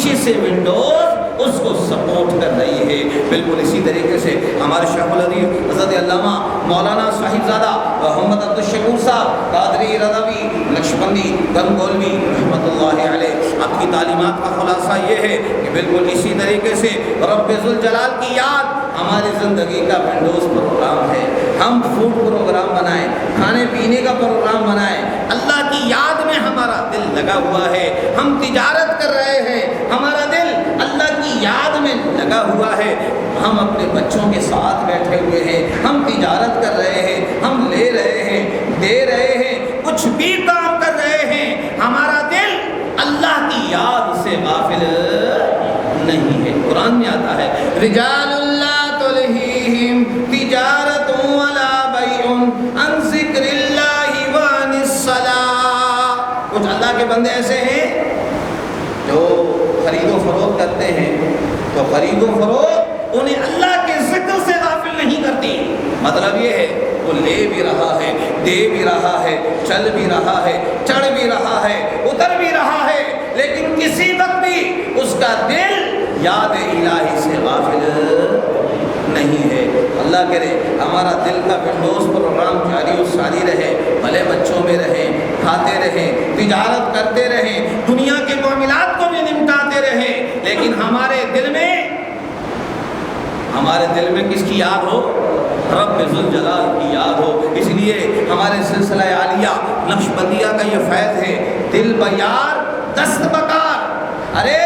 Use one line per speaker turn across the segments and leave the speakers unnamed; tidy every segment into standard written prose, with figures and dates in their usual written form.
پیچھے سے ونڈوز اس کو سپورٹ کر رہی ہے۔ بالکل اسی طریقے سے ہمارے شیخ الحدیث حضرت علامہ مولانا صاحبزادہ محمد عبدالشکور صاحب قادری رضوی نقشبندی گنگولوی رحمۃ اللہ علیہ، آپ کی تعلیمات کا خلاصہ یہ ہے کہ بالکل اسی طریقے سے رب ذوالجلال کی یاد ہماری زندگی کا ونڈوز پروگرام ہے۔ ہم فوڈ پروگرام بنائیں، کھانے پینے کا پروگرام بنائیں، اللہ کی یاد میں ہمارا دل لگا ہوا ہے، ہم تجارت کر رہے ہیں، ہمارا دل اللہ کی یاد میں لگا ہوا ہے، ہم اپنے بچوں کے ساتھ بیٹھے ہوئے ہیں، ہم تجارت کر رہے ہیں، ہم لے رہے ہیں، دے رہے ہیں، کچھ بھی کام کر رہے ہیں، ہمارا دل اللہ کی یاد سے غافل نہیں ہے۔ قرآن میں آتا ہے رجال اللہ تلہیہم تجارت ولا بیع عن ذکر اللہ وعن الصلاۃ۔ کچھ اللہ کے بندے ایسے ہیں جو خرید و فروخت کرتے ہیں، تو خرید و فروخت انہیں اللہ کے ذکر سے غافل نہیں کرتی۔ مطلب یہ ہے وہ لے بھی رہا ہے، دے بھی رہا ہے، چل بھی رہا ہے، چڑھ بھی رہا ہے، اتر بھی رہا ہے، لیکن کسی وقت بھی اس کا دل یاد الہی سے غافل نہیں ہے۔ اللہ کرے ہمارا دل کا ونڈوز پروگرام جاری و ساری رہے، بھلے بچوں میں رہیں، کھاتے رہیں، تجارت کرتے رہیں، دنیا کے معاملات کو بھی نمٹاتے رہیں، لیکن ہمارے دل میں کس کی یاد ہو؟ رب ذوالجلال کی یاد ہو۔ اس لیے ہمارے سلسلہ عالیہ نقشبندیہ کا یہ فیض ہے، دل بیار دست بکار۔ ارے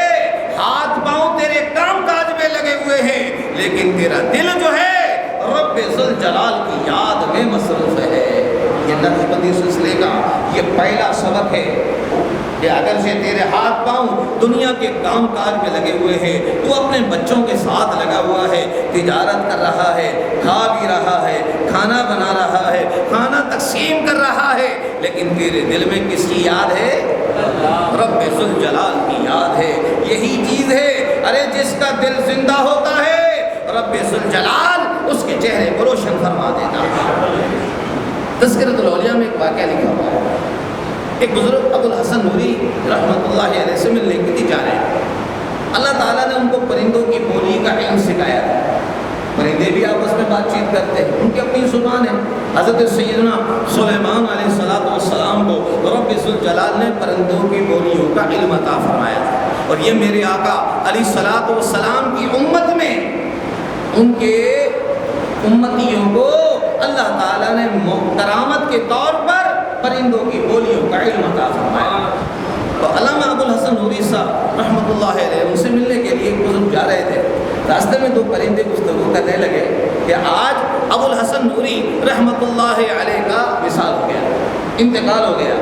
ہاتھ پاؤں تیرے کام کاج میں لگے ہوئے ہیں، لیکن تیرا دل جو ہے رب ذوالجلال کی یاد میں مصروف ہے۔ یہ نقشبندی سلسلے کا یہ پہلا سبق ہے کہ اگر سے تیرے ہاتھ پاؤں دنیا کے کام کاج میں لگے ہوئے ہیں، تو اپنے بچوں کے ساتھ لگا ہوا ہے، تجارت کر رہا ہے، کھا بھی رہا ہے، کھانا بنا رہا ہے، کھانا تقسیم کر رہا ہے، لیکن تیرے دل میں کس کی یاد ہے؟ رب ذوالجلال کی یاد ہے۔ یہی چیز ہے، ارے جس کا دل زندہ ہوتا ہے رب ذوالجلال اس کے چہرے کو روشن فرما دیتا ہے۔ تذکرۃ الاولیاء میں ایک واقعہ لکھا ہوا ہے، ایک بزرگ ابو الحسن نوری رحمۃ اللہ علیہ سے ملنے کے لیے جا رہے ہیں۔ اللہ تعالیٰ نے ان کو پرندوں کی بولی کا علم سکھایا ہے، پرندے بھی آپس میں بات چیت کرتے ہیں، ان کی اپنی زبان ہے۔ حضرت سیدنا سلیمان علیہ السلام کو رب ذوالجلال نے پرندوں کی بولیوں کا علم عطا فرمایا تھا، اور یہ میرے آقا علیہ السلام کی امت میں ان کے امتیوں کو اللہ تعالیٰ نے کرامت کے طور پر پرندوں کی بولیوں کا علم عطا فرمایا۔ تو علامہ ابو الحسن نوری صاحب رحمۃ اللہ علیہ ان سے ملنے کے لیے ایک بزرگ جا رہے تھے، راستے میں دو پرندے گفتگو کرنے لگے کہ آج ابو الحسن نوری رحمۃ اللہ علیہ کا وصال ہو گیا، انتقال ہو گیا۔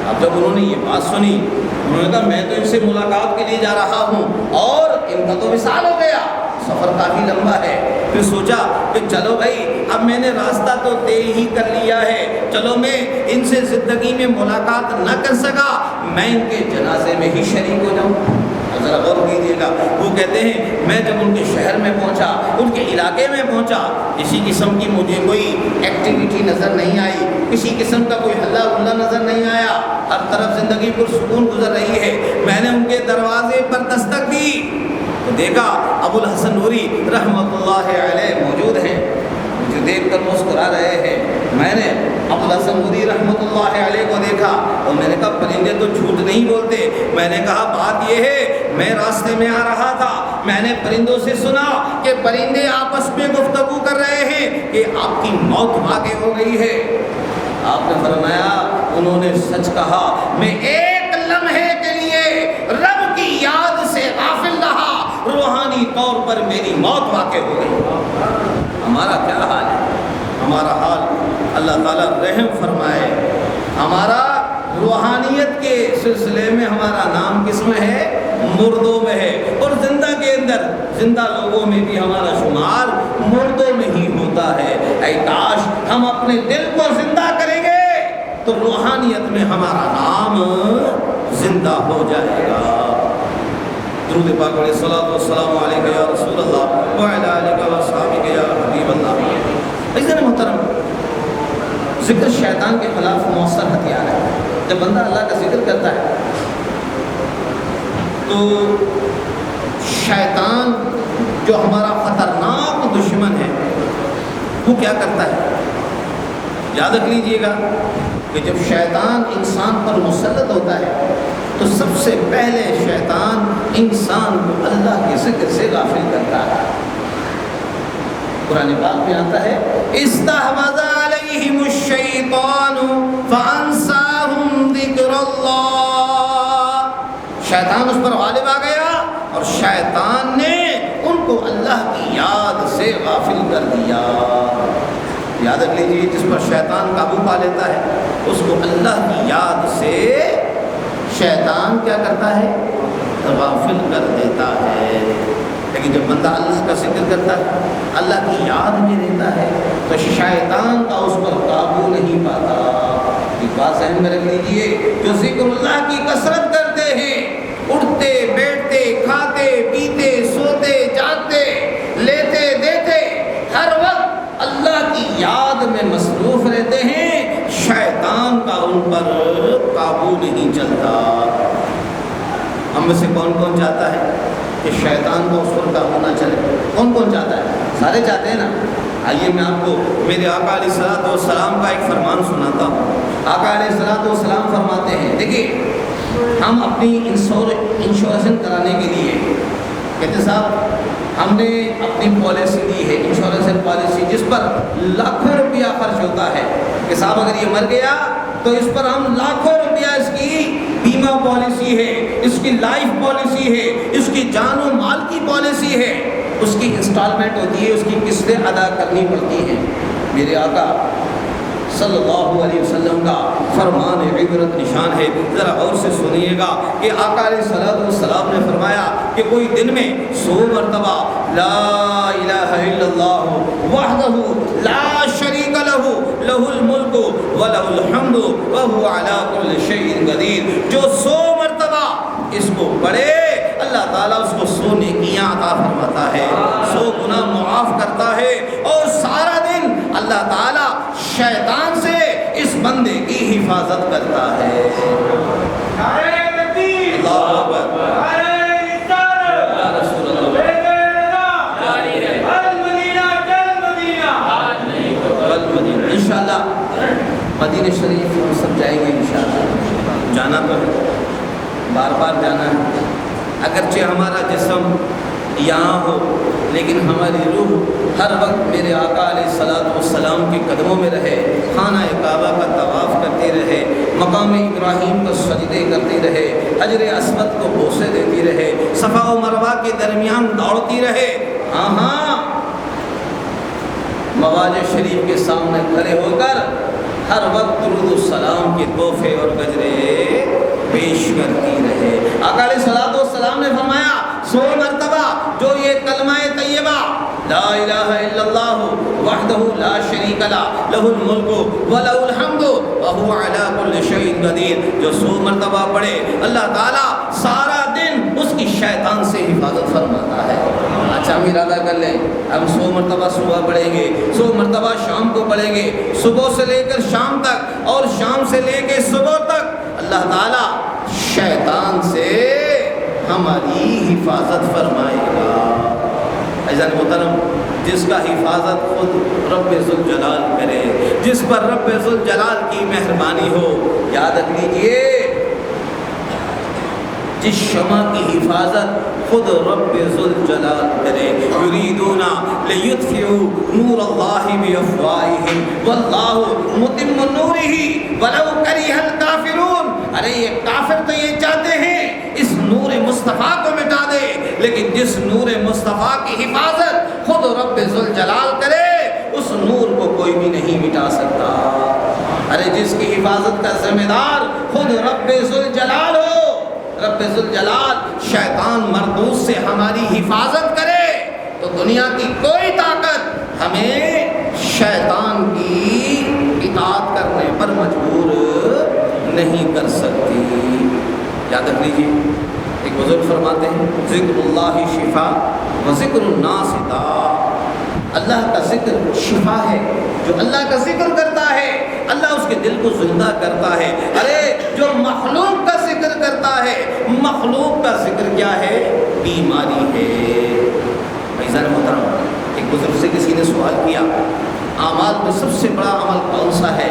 اب جب انہوں نے یہ بات سنی، انہوں نے کہا میں تو ان سے ملاقات کے لیے جا رہا ہوں اور ان کا تو وصال ہو گیا، سفر کافی لمبا ہے۔ پھر سوچا کہ چلو بھائی اب میں نے راستہ تو طے ہی کر لیا ہے، چلو میں ان سے زندگی میں ملاقات نہ کر سکا، میں ان کے جنازے میں ہی شریک ہو جاؤں۔ ذرا غور کیجیے گا، وہ کہتے ہیں میں جب ان کے شہر میں پہنچا، ان کے علاقے میں پہنچا، کسی قسم کی مجھے کوئی ایکٹیویٹی نظر نہیں آئی، کسی قسم کا کوئی ہلا گلا نظر نہیں آیا، ہر طرف زندگی پرسکون گزر رہی ہے۔ میں نے ان کے دروازے پر دستک دی تو دیکھا ابو الحسن نوری رحمۃ اللہ علیہ موجود ہیں، مجھے دیکھ کر مسکرا رہے ہیں۔ میں نے ابو الحسن نوری رحمۃ اللہ علیہ کو دیکھا اور میں نے کہا پرندے تو جھوٹ نہیں بولتے۔ میں نے کہا بات یہ ہے میں راستے میں آ رہا تھا، میں نے پرندوں سے سنا کہ پرندے آپس میں گفتگو کر رہے ہیں کہ آپ کی موت واقع ہو گئی ہے۔ آپ نے فرمایا انہوں نے سچ کہا، میں ایک لمحے کے لیے رب کی یاد سے غافل رہا، روحانی طور پر میری موت واقع ہو گئی۔ ہمارا کیا حال ہے؟ ہمارا حال اللہ تعالیٰ رحم فرمائے، ہمارا روحانیت کے سلسلے میں ہمارا نام کس میں ہے؟ مردوں میں ہے، اور زندہ کے اندر زندہ لوگوں میں بھی ہمارا شمار مردوں میں ہی ہوتا ہے۔ اے کاش ہم اپنے دل کو زندہ کریں گے تو روحانیت میں ہمارا نام زندہ ہو جائے گا۔ درود پاک علیہ الصلوۃ والسلام علیک یا رسول اللہ وعلی آلک و اصحابک یا حبیب اللہ۔ عزیزان محترم، ذکر شیطان کے خلاف مؤثر ہتھیار ہے۔ جب بندہ اللہ کا ذکر کرتا ہے تو شیطان جو ہمارا خطرناک دشمن ہے وہ کیا کرتا ہے؟ یاد رکھ لیجئے گا کہ جب شیطان انسان پر مسلط ہوتا ہے تو سب سے پہلے شیطان انسان کو اللہ کے ذکر سے غافل کرتا ہے۔ قرآن پاک میں آتا ہے استحوذ علیہم الشیطان فانساہم ذکر اللہ، شیطان اس پر غالب آ گیا اور شیطان نے ان کو اللہ کی یاد سے غافل کر دیا۔ یاد رکھ لیجیے جس پر شیطان قابو پا لیتا ہے اس کو اللہ کی یاد سے شیطان کیا کرتا ہے؟ غافل کر دیتا ہے۔ لیکن جب بندہ اللہ کا ذکر کرتا ہے، اللہ کی یاد میں رہتا ہے تو شیطان کا اس پر قابو نہیں پاتا۔ ایک بات ذہن میں رکھ لیجیے، جو ذکر اللہ کی کثرت کرتے ہیں، اٹھتے بیٹھتے کھاتے پیتے سوتے جاگتے لیتے دیتے ہر وقت اللہ کی یاد میں مصروف رہتے ہیں، شیطان کا ان پر قابو نہیں چلتا۔ ہم میں سے کون کون چاہتا ہے کہ شیطان کو اس پر قابو نہ چلے؟ کون کون چاہتا ہے؟ سارے چاہتے ہیں نا۔ آئیے میں آپ کو میرے آقا علیہ الصلوۃ والسلام کا ایک فرمان سناتا ہوں۔ آقا علیہ الصلوۃ والسلام فرماتے ہیں، دیکھیے ہم اپنی انشورنس کرانے کے لیے کہتے صاحب ہم نے اپنی پالیسی دی ہے، انشورنس پالیسی، جس پر لاکھوں روپیہ خرچ ہوتا ہے کہ صاحب اگر یہ مر گیا تو اس پر ہم لاکھوں روپیہ اس کی بیمہ پالیسی ہے، اس کی لائف پالیسی ہے، اس کی جان و مال کی پالیسی ہے، اس کی انسٹالمنٹ ہوتی ہے، اس کی قسطیں ادا کرنی پڑتی ہیں۔ میرے آقا صلی اللہ علیہ وسلم کا فرمان عبرت نشان ہے، ذرا غور سے سنیے گا کہ آقا علیہ الصلوۃ والسلام نے فرمایا کہ کوئی دن میں 100 مرتبہ لا الہ الا اللہ وحدہ لا شریک لہ لہ الملک ولہ الحمد وہو علی کل شیء قدیر، جو 100 مرتبہ اس کو پڑھے اللہ تعالیٰ اس کو 100 نیکیاں عطا فرماتا ہے، 100 گناہ معاف کرتا ہے، اور سارا دن اللہ تعالیٰ شیطان سے اس بندے کی حفاظت کرتا ہے۔ اللہ اکبر، یا رسول اللہ، انشاءاللہ مدینہ شریف ہم سب جائیں گے انشاءاللہ۔ جانا تو ہے، بار بار جانا ہے، اگرچہ ہمارا جسم یہاں ہو لیکن ہماری روح ہر وقت میرے آقا علیہ الصلوۃ والسلام کے قدموں میں رہے، خانہ کعبہ کا طواف کرتی رہے، مقام ابراہیم کو سجدے کرتی رہے، حجر اسود کو بوسے دیتی رہے، صفا و مروہ کے درمیان دوڑتی رہے۔ ہاں ہاں، مواج شریف کے سامنے کھڑے ہو کر ہر وقت درود السلام کے تحفے اور گجرے پیش کرتی رہے۔ آقا علیہ الصلوۃ والسلام نے فرمایا 100 مرتبہ جو یہ کلمہ طیبہ لا الہ الا اللہ وحدہ لا شریک لہ لہ الملک ولہ الحمد وہو علی کل شیء قدیر، جو 100 مرتبہ پڑھے اللہ تعالیٰ سارا دن اس کی شیطان سے حفاظت فرماتا ہے۔ اچھا ہم ارادہ کر لیں، ہم 100 مرتبہ صبح پڑھیں گے، 100 مرتبہ شام کو پڑھیں گے، صبح سے لے کر شام تک اور شام سے لے کے صبح تک اللہ تعالیٰ شیطان سے ہماری حفاظت فرمائے گا۔ عزیزان محترم، جس کا حفاظت خود رب ذوالجلال کرے، جس پر رب ذوالجلال کی مہربانی ہو، یاد رکھ لیجیے جس شمع کی حفاظت خود رب ذوالجلال کرے۔ یریدون لیطفئوا نور اللہ بافواہہم واللہ متم نورہ ولو کرہ الکافرون۔ ارے یہ کافر تو یہ چاہتے ہیں اس نور مصطفیٰ کو مٹا دے، لیکن جس نور مصطفیٰ کی حفاظت خود رب ذوالجلال کرے اس نور کو کوئی بھی نہیں مٹا سکتا۔ ارے جس کی حفاظت کا ذمہ دار خود رب ذوالجلال ہو، رب ذوالجلال شیطان مردود سے ہماری حفاظت کرے تو دنیا کی کوئی طاقت ہمیں شیطان کی اطاعت کرنے پر مجبور نہیں کر سکتی۔ یاد رکھ لیجیے، ایک بزرگ فرماتے ہیں ذکر اللہ شفا و ذکر الناس داء، اللہ کا ذکر شفا ہے، جو اللہ کا ذکر کرتا ہے اللہ اس کے دل کو زندہ کرتا ہے۔ ارے جو مخلوق کا ذکر کرتا کرتا ہے، مخلوق کا ذکر کیا ہے؟ بیماری ہے۔ عزیزان محترم، ایک بزرگ سے کسی نے سوال کیا اعمال میں سب سے بڑا عمل کون سا ہے؟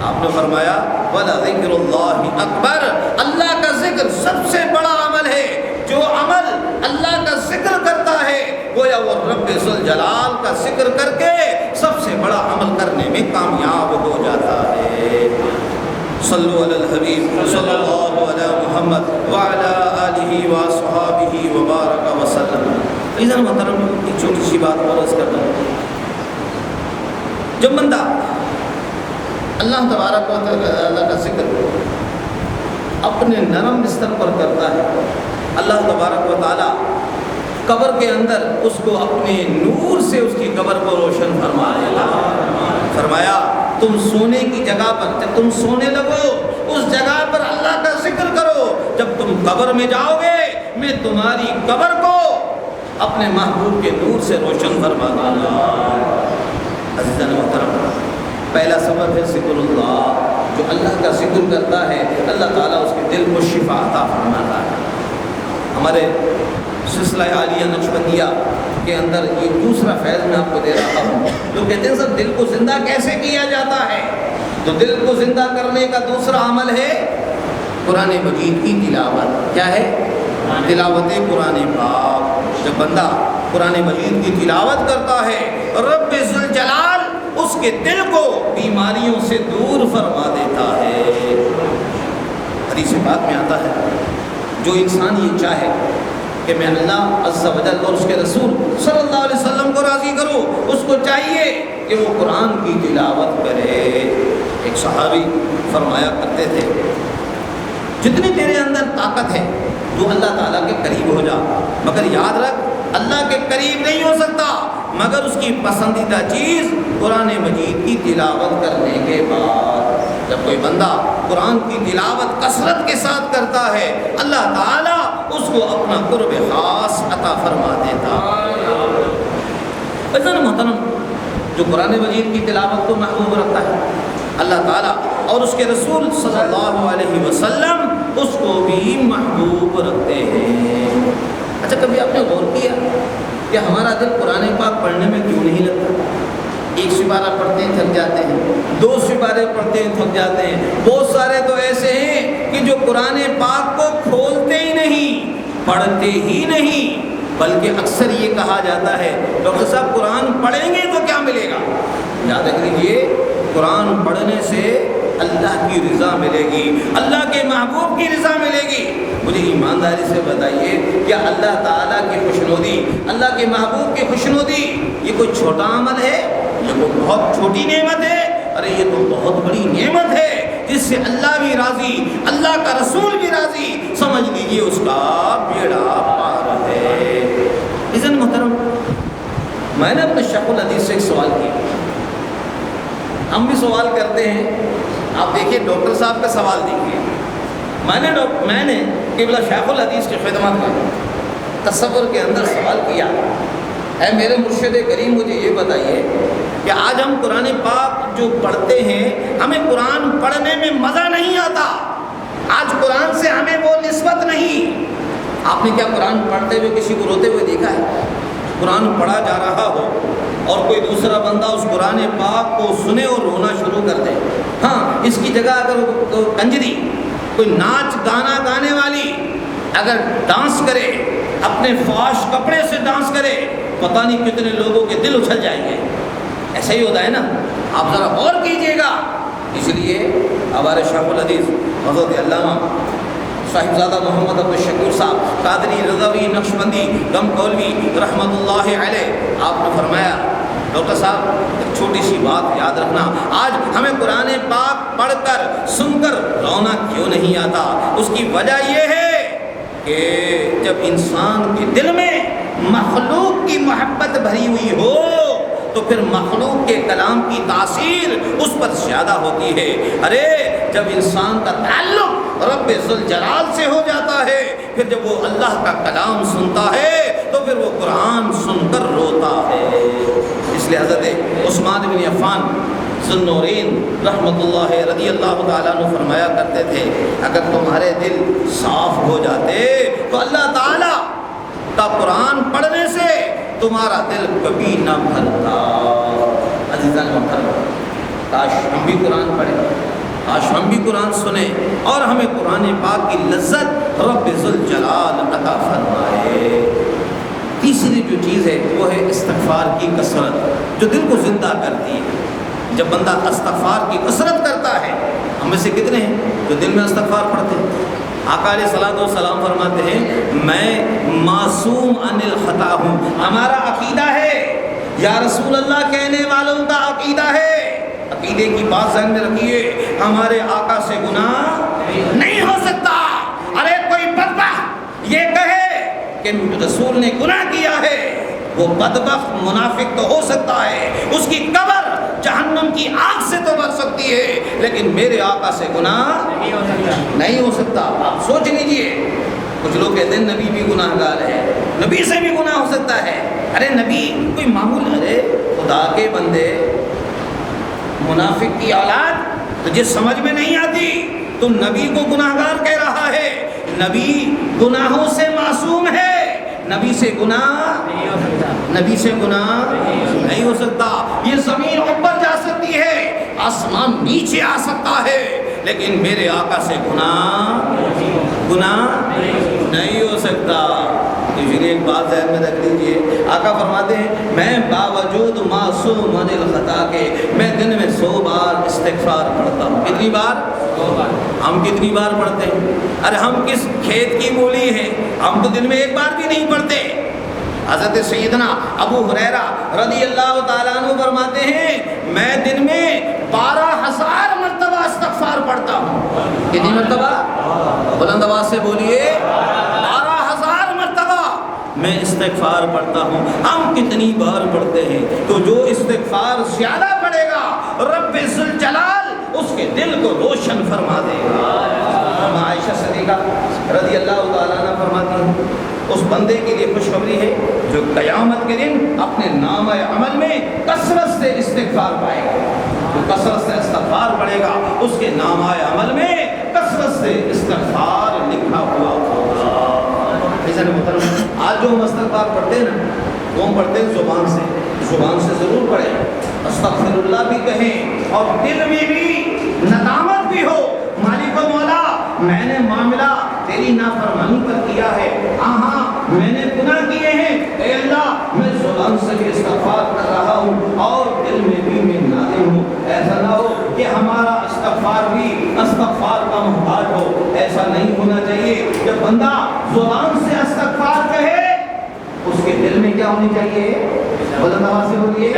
آپ نے فرمایا وَلَذِكْرُ اللَّهِ اکبر، اللہ کا ذکر سب سے بڑا عمل ہے۔ جو عمل اللہ کا ذکر کرتا ہے گویا وہ رب ذوالجلال کا ذکر کر کے سب سے بڑا عمل کرنے میں کامیاب ہو جاتا ہے۔ صلو علی الحبیب صلی اللہ علی محمد وعلی آلہ وصحابہ وبارک وسلم۔ عزیزان محترم، ایک چھوٹی سی بات اور عرض کرتا ہوں۔ جب بندہ اللہ تبارک و تعالیٰ کا ذکر اپنے نرم بستر پر کرتا ہے، اللہ تبارک و تعالیٰ قبر کے اندر اس کو اپنے نور سے اس کی قبر کو روشن فرما دے گا۔ فرمایا تم سونے کی جگہ پر جب تم سونے لگو اس جگہ پر اللہ کا ذکر کرو، جب تم قبر میں جاؤ گے میں تمہاری قبر کو اپنے محبوب کے نور سے روشن فرما دوں گا۔ عزیزان محترم، پہلا سبب ہے ذکر اللہ۔ جو اللہ کا ذکر کرتا ہے اللہ تعالیٰ اس کے دل کو شفا عطا فرماتا ہے۔ ہمارے سلسلہ عالیہ نقشبندیہ کے اندر یہ دوسرا فیض میں آپ کو دے رہا ہوں۔ لوگ کہتے ہیں سر دل کو زندہ کیسے کیا جاتا ہے؟ تو دل کو زندہ کرنے کا دوسرا عمل ہے قرآن مجید کی تلاوت۔ کیا ہے؟ تلاوت قرآن پاک۔ جب بندہ قرآن مجید کی تلاوت کرتا ہے رب ذوالجلال اس کے دل کو بیماریوں سے دور فرما دیتا ہے۔ حدیث پاک میں آتا ہے جو انسان یہ چاہے کہ میں اللہ عز و جل اور اس کے رسول صلی اللہ علیہ وسلم کو راضی کروں، اس کو چاہیے کہ وہ قرآن کی تلاوت کرے۔ ایک صحابی فرمایا کرتے تھے جتنی تیرے اندر طاقت ہے تو اللہ تعالیٰ کے قریب ہو جا، مگر یاد رکھ اللہ کے قریب نہیں ہو سکتا مگر اس کی پسندیدہ چیز قرآن مجید کی تلاوت کرنے کے بعد۔ جب کوئی بندہ قرآن کی تلاوت کثرت کے ساتھ کرتا ہے اللہ تعالیٰ اس کو اپنا قرب خاص عطا فرما دیتا ہے۔ عزیزان محترم، جو قرآن مجید کی تلاوت کو محبوب رکھتا ہے اللہ تعالیٰ اور اس کے رسول صلی اللہ علیہ وسلم اس کو بھی محبوب رکھتے ہیں۔ اچھا کبھی آپ نے غور کیا کہ ہمارا دل قرآن پاک پڑھنے میں کیوں نہیں لگتا؟ ایک سپارہ پڑھتے ہیں تھک جاتے ہیں، 2 سپارے پڑھتے ہیں تھک جاتے ہیں، بہت سارے تو ایسے ہیں کہ جو قرآن پاک کو کھولتے ہی نہیں، پڑھتے ہی نہیں، بلکہ اکثر یہ کہا جاتا ہے ڈاکٹر صاحب قرآن پڑھیں گے تو کیا ملے گا؟ یاد رکھ لیجیے قرآن پڑھنے سے اللہ کی رضا ملے گی، اللہ کے محبوب کی رضا ملے گی۔ مجھے ایمانداری سے بتائیے کیا اللہ تعالیٰ کی خوشنودی، اللہ کے محبوب کی خوشنودی یہ کوئی چھوٹا عمل ہے؟ یہ کوئی بہت چھوٹی نعمت ہے؟ ارے یہ تو بہت بڑی نعمت ہے جس سے اللہ بھی راضی، اللہ کا رسول بھی راضی، سمجھ لیجیے اس کا بیڑا پار ہے۔ عزیزان محترم، میں نے اپنے شیخ الحدیث سے ایک سوال کیا، ہم بھی سوال کرتے ہیں، آپ دیکھیے ڈاکٹر صاحب کا سوال دیکھیے، میں نے قبلہ شیخ الحدیث کی خدمت میں تصور کے اندر سوال کیا، اے میرے مرشد کریم مجھے یہ بتائیے کہ آج ہم قرآن پاک جو پڑھتے ہیں ہمیں قرآن پڑھنے میں مزہ نہیں آتا، آج قرآن سے ہمیں وہ نسبت نہیں۔ آپ نے کیا قرآن پڑھتے ہوئے کسی کو روتے ہوئے دیکھا ہے؟ قرآن پڑھا جا رہا ہو اور کوئی دوسرا بندہ اس قرآن پاک کو سنے اور رونا شروع کر دے، ہاں اس کی جگہ اگر کنجری کوئی ناچ گانا گانے والی اگر ڈانس کرے، اپنے فحش کپڑے سے ڈانس کرے، پتہ نہیں کتنے لوگوں کے دل اچھل جائیں گے۔ ایسا ہی ہوتا ہے نا، آپ ذرا غور کیجئے گا۔ اس لیے ہمارے شیخ الحدیث حضرت علامہ صاحبزادہ محمد عبد الشکور صاحب قادری رضوی نقشبندی غم کولوی رحمۃ اللہ علیہ، آپ نے فرمایا ڈاکٹر صاحب ایک چھوٹی سی بات یاد رکھنا، آج ہمیں قرآن پاک پڑھ کر سن کر رونا کیوں نہیں آتا؟ اس کی وجہ یہ ہے کہ جب انسان کے دل میں مخلوق کی محبت بھری ہوئی ہو تو پھر مخلوق کے کلام کی تاثیر اس پر زیادہ ہوتی ہے۔ ارے جب انسان کا تعلق رب ذوالجلال سے ہو جاتا ہے، پھر جب وہ اللہ کا کلام سنتا ہے تو پھر وہ قرآن سن کر روتا ہے۔ اس لیے حضرت عثمان بن عفان ذوالنورین رحمۃ اللہ رضی اللہ تعالیٰ عنہ فرمایا کرتے تھے اگر تمہارے دل صاف ہو جاتے تو اللہ تعالیٰ کا قرآن پڑھنے سے تمہارا دل کبھی نہ بھرتا۔ عزیزان محترم، کاش ہم بھی قرآن پڑھیں، کاش ہم بھی قرآن سنیں اور ہمیں قرآن پاک کی لذت رب ذوالجلال عطا فرمائے۔ تیسری جو چیز ہے وہ ہے استغفار کی کثرت، جو دل کو زندہ کرتی ہے۔ جب بندہ استغفار کی کثرت کرتا ہے، ہم میں سے کتنے ہیں جو دل میں استغفار پڑھتے ہیں؟ آقا علیہ الصلوۃ والسلام فرماتے ہیں میں معصوم عن الخطا ہوں۔ ہمارا عقیدہ ہے، یا رسول اللہ کہنے والوں کا عقیدہ ہے، عقیدے کی بات ذہن میں رکھیے، ہمارے آقا سے گناہ نہیں ہو سکتا۔ ارے کوئی بدبخت یہ کہے کہ رسول نے گناہ کیا ہے، وہ بدبخت منافق تو ہو سکتا ہے، اس کی قبر جہنم کی آگ سے تو بچ سکتی ہے، لیکن میرے آقا سے گناہ نہیں ہو سکتا۔ آپ سوچ لیجئے، کچھ لوگ کہتے ہیں نبی بھی گناہ گار ہے، نبی سے بھی گناہ ہو سکتا ہے۔ ارے نبی کوئی معمول، ارے خدا کے بندے، منافق کی اولاد تجھے سمجھ میں نہیں آتی، تم نبی کو گناہ گار کہہ رہا ہے۔ نبی گناہوں سے معصوم ہے، نبی سے گناہ نبی سے گناہ نہیں ہو سکتا۔ یہ زمین اوپر جا سکتی ہے، آسمان نیچے آ سکتا ہے، لیکن میرے آقا سے گناہ نہیں ہو سکتا۔ اس لیے ایک بات ذہن میں رکھ لیجیے، آقا فرماتے ہیں میں باوجود معصوم عن الخطا کے میں دن میں 100 بار استغفار پڑھتا ہوں۔ کتنی بار؟ 100 بار۔ ہم کتنی بار پڑھتے ہیں؟ ارے ہم کس کھیت کی مولی ہیں، ہم تو دن میں ایک بار بھی نہیں پڑھتے۔ حضرت سیدنا ابو ہریرہ رضی اللہ تعالیٰ عنہ فرماتے ہیں میں دن میں 12,000 مرتبہ استغفار پڑھتا ہوں۔ کتنی مرتبہ؟ بلند آواز سے بولیے، 12,000 مرتبہ میں استغفار پڑھتا ہوں۔ ہم کتنی بار پڑھتے ہیں؟ تو جو استغفار زیادہ پڑھے گا رب ذوالجلال اس کے دل کو روشن فرما دے گا۔ عائشہ صدیقہ رضی اللہ تعالیٰ عنہ فرماتی ہیں اس بندے کے لیے خوشخبری ہے جو قیامت کے دن اپنے نامہ عمل میں کثرت سے استغفار پائے گا، جو کثرت سے استغفار پڑھے گا اس کے نامہ عمل میں کثرت سے استغفار لکھا ہوا ہوگا۔ آج جو ہم استغفار پڑھتے ہیں نا، وہ ہم پڑھتے ہیں زبان سے ضرور پڑھیں، استغفر اللہ بھی کہیں اور دل میں بھی ندامت بھی ہو، مالک و مولا میں نے معاملہ تیری نافرمانی پر کیا ہے، ہاں میں نے گناہ کیے ہیں، اے اللہ میں زبان سے بھی استغفار کر رہا ہوں اور دل میں بھی میں نادم ہوں۔ ایسا نہ ہو کہ ہمارا استغفار بھی استغفار کا محتاج ہو، ایسا نہیں ہونا چاہیے۔ جب بندہ زبان سے استغفار کہے اس کے دل میں کیا ہونی چاہیے؟ بلند آواز سے بولیے،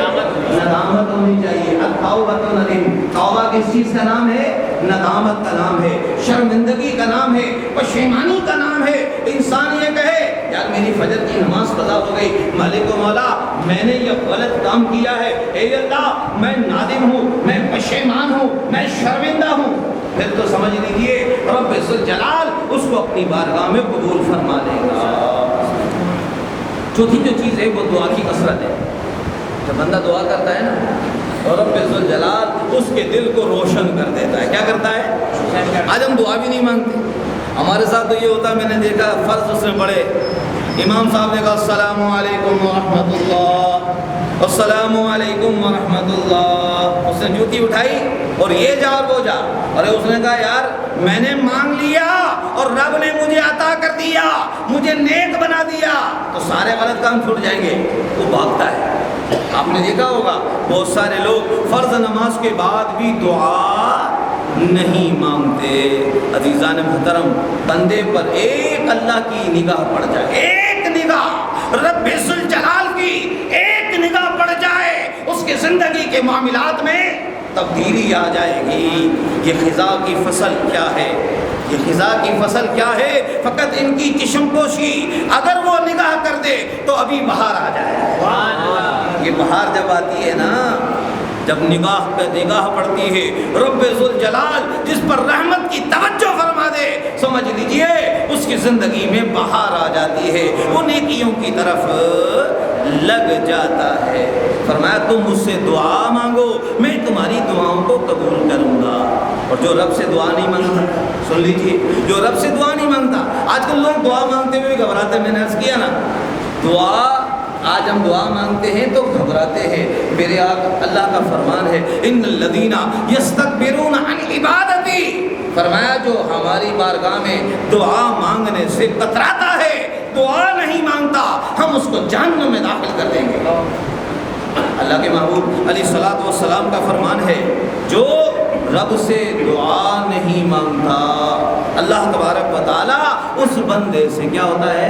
ندامت ہونی چاہیے۔ التوبۃ ندم، توبہ کس چیز کا نام ہے؟ ندامت کا نام ہے، شرمندگی کا نام ہے، پشیمانی کا نام ہے۔ انسان یہ کہے یار میری فجر کی نماز قضا ہو گئی، مالک و مولا میں نے یہ غلط کام کیا ہے، اے اللہ میں نادم ہوں، میں پشیمان ہوں، میں شرمندہ ہوں، پھر تو سمجھ لیجیے رب ذوالجلال اس کو اپنی بارگاہ میں قبول فرما لے گا۔ چوتھی جو چیز ہے وہ دعا کی کثرت ہے۔ جب بندہ دعا کرتا ہے نا اور رب ذوالجلال اس کے دل کو روشن کر دیتا ہے۔ کیا کرتا ہے؟ آج ہم دعا بھی نہیں مانگتے، ہمارے ساتھ تو یہ ہوتا ہے، میں نے دیکھا فرض اس نے پڑھے، امام صاحب نے کہا السلام علیکم ورحمۃ اللہ، السلام علیکم ورحمۃ اللہ، اس نے جوتی اٹھائی اور یہ جا اور وہ جا، اور اس نے کہا یار میں نے مانگ لیا اور رب نے مجھے عطا کر دیا، مجھے نیک بنا دیا، تو سارے غلط کام چھوٹ جائیں گے، وہ بھاگتا ہے۔ آپ نے دیکھا ہوگا بہت سارے لوگ فرض نماز کے بعد بھی دعا نہیں مانگتے۔ عزیزان محترم، بندے پر ایک اللہ کی نگاہ پڑ جائے، ایک نگاہ رب ذوالجلال کی ایک نگاہ پڑ جائے، اس کے زندگی کے معاملات میں تبدیلی آ جائے گی۔ یہ خزاں کی فصل کیا ہے؟ یہ خزاں کی فصل کیا ہے؟ فقط ان کی چشم پوشی، اگر وہ نگاہ کر دے تو ابھی بہار آ جائے۔ یہ بہار جب آتی ہے نا، جب نگاہ پہ نگاہ پڑتی ہے، رب ذوالجلال جس پر رحمت کی توجہ فرما دے، سمجھ لیجئے اس کی زندگی میں بہار آ جاتی ہے، وہ نیکیوں کی طرف لگ جاتا ہے۔ فرمایا تم مجھ سے دعا مانگو، میں تمہاری دعاؤں کو قبول کروں گا۔ اور جو رب سے دعا نہیں مانگتا، سن لیجیے، جو رب سے دعا نہیں مانگتا، آج کل لوگ دعا مانگتے ہوئے گھبراتے ہیں، میں نے عرض کیا نا، دعا آج ہم دعا مانگتے ہیں تو گھبراتے ہیں۔ میرے اللہ کا فرمان ہے ان الذین یستکبرون عن عبادتی، فرمایا جو ہماری بارگاہ میں دعا مانگنے سے کتراتا ہے، دعا نہیں مانگتا، ہم اس کو جہنم میں داخل کر دیں گے۔ اللہ کے محبوب علیہ الصلوۃ والسلام کا فرمان ہے جو رب سے دعا نہیں مانگتا، اللہ تبارک و تعالیٰ اس بندے سے کیا ہوتا ہے؟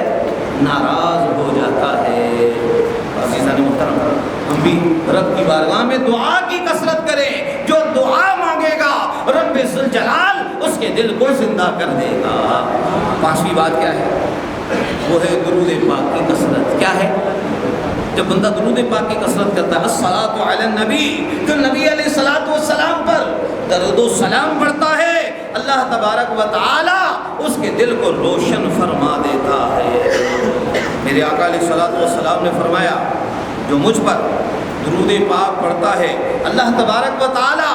ناراض ہو جاتا ہے۔ عزیزان محترم، ہم بھی رب کی بارگاہ میں دعا کی کثرت کریں، جو دعا مانگے گا رب ذوالجلال اس کے دل کو زندہ کر دے گا۔ پانچویں بات کیا ہے؟ وہ ہے درود پاک کی کثرت۔ کیا ہے؟ جب بندہ درود پاک کی کثرت کرتا ہے، الصلاۃ علی النبی، جو نبی علیہ الصلاۃ والسلام پر درود و سلام پڑھتا ہے، اللہ تبارک و تعالی اس کے دل کو روشن فرما دیتا ہے۔ میرے آقا علیہ الصلاۃ والسلام نے فرمایا جو مجھ پر درود پاک پڑھتا ہے، اللہ تبارک و تعالی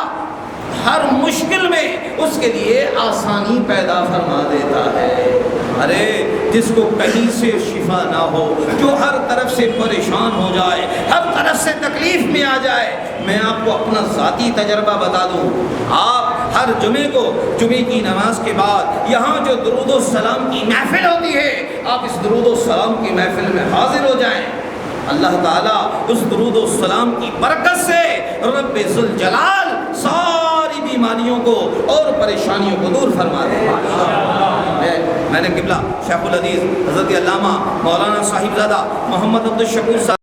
ہر مشکل میں اس کے لیے آسانی پیدا فرما دیتا ہے۔ ارے جس کو کہیں سے شفا نہ ہو، جو ہر طرف سے پریشان ہو جائے، ہر طرف سے تکلیف میں آ جائے، میں آپ کو اپنا ذاتی تجربہ بتا دوں، آپ ہر جمعے کو جمعے کی نماز کے بعد یہاں جو درود و سلام کی محفل ہوتی ہے، آپ اس درود و سلام کی محفل میں حاضر ہو جائیں، اللہ تعالیٰ اس درود و سلام کی برکت سے رب ذوالجلال ساری بیماریوں کو اور پریشانیوں کو دور فرما دے۔ میں نے قبلہ شیخ الحدیث حضرت علامہ مولانا صاحبزادہ محمد عبد الشکور صاحب